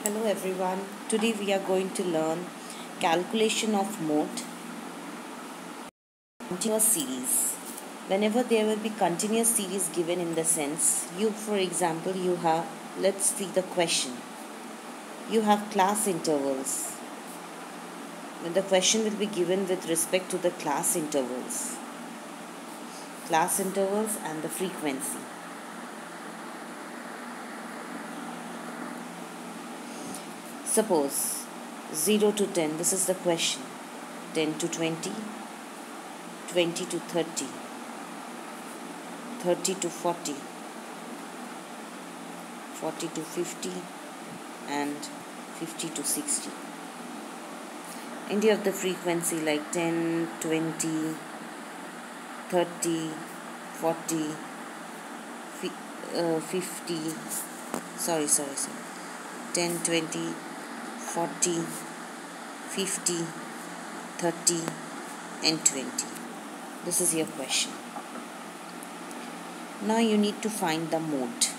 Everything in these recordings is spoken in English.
Hello everyone. Today we are going to learn calculation of mode continuous series. Whenever there will be continuous series given in the sense, for example, you have, let's see the question. You have class intervals. When the question will be given with respect to the class intervals and the frequency. Suppose 0 to 10, this is the question. 10 to 20, 20 to 30, 30 to 40, 40 to 50, and 50 to 60. And you have the frequency like 10, 20, 30, 40, 50, 10, 20, 40, 50, 30, and 20. This is your question. Now you need to find the mode.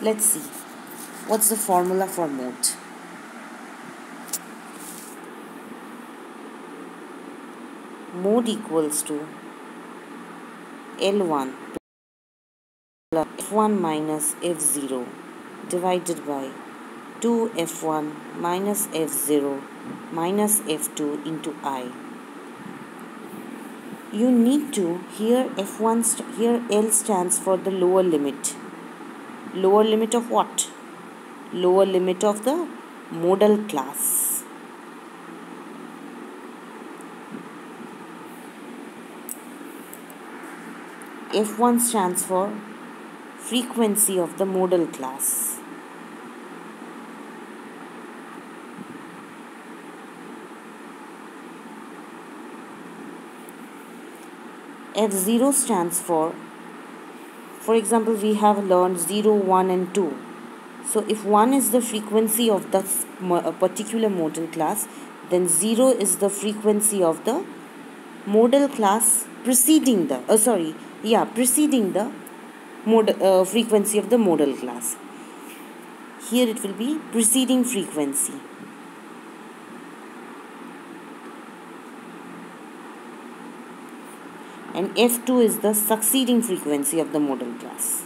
Let's see. What's the formula for mode? Mode equals to L1 plus F1 minus F0 divided by 2F1 minus F0 minus F2 into I. You need to, here L stands for the lower limit. Lower limit of what? Lower limit of the modal class. F1 stands for frequency of the modal class. F0 stands for example, we have learned 0, 1 and 2. So if 1 is the frequency of the particular modal class, then 0 is the frequency of the modal class preceding the frequency of the modal class. Here it will be preceding frequency. And F2 is the succeeding frequency of the modal class.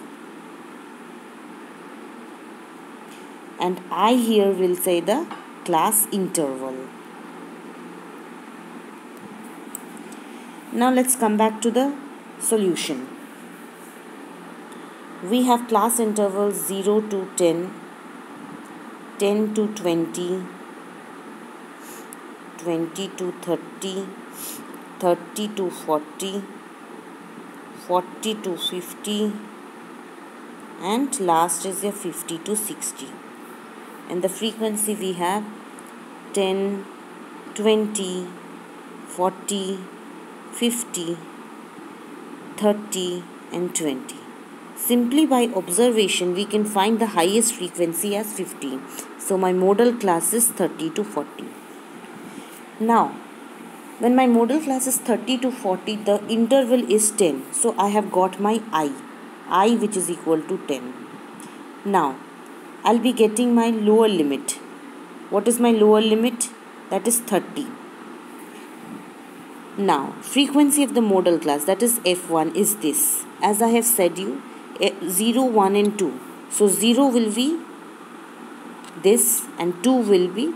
And I here will say the class interval. Now let's come back to the solution. We have class intervals 0 to 10, 10 to 20, 20 to 30, 30 to 40, 40 to 50, and last is a 50 to 60. And the frequency we have 10, 20, 40, 50, 30 and 20. Simply by observation we can find the highest frequency as 50. So my modal class is 30 to 40. Now when my modal class is 30 to 40, the interval is 10. So I have got my I which is equal to 10. Now I'll be getting my lower limit. What is my lower limit? That is 30. Now frequency of the modal class, that is F1, is this. As I have said you, 0, 1 and 2. So 0 will be this and 2 will be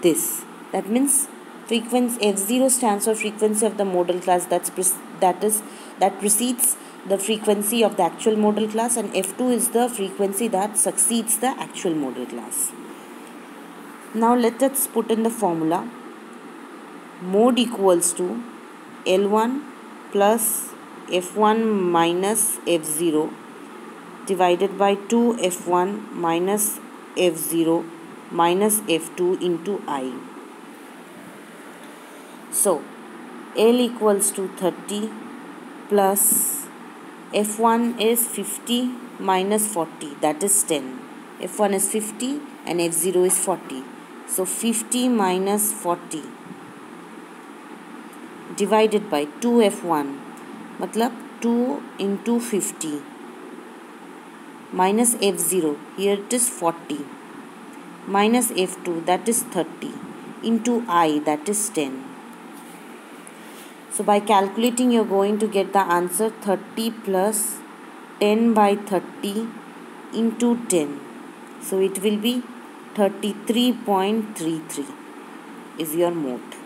this. That means frequency F0 stands for frequency of the modal class that precedes the frequency of the actual modal class, and F2 is the frequency that succeeds the actual modal class. Now let us put in the formula. Mode equals to L1 plus F1 minus F0 divided by 2F1 minus F0 minus F2 into I. So L equals to 30 plus F1 is 50 minus 40, that is 10. F1 is 50 and F0 is 40. So 50 minus 40 divided by 2F1, matlab 2 into 50 minus F0, here it is 40, minus F2, that is 30, into I, that is 10. So by calculating, you're going to get the answer 30 plus 10 by 30 into 10. So it will be 33.33 is your mode.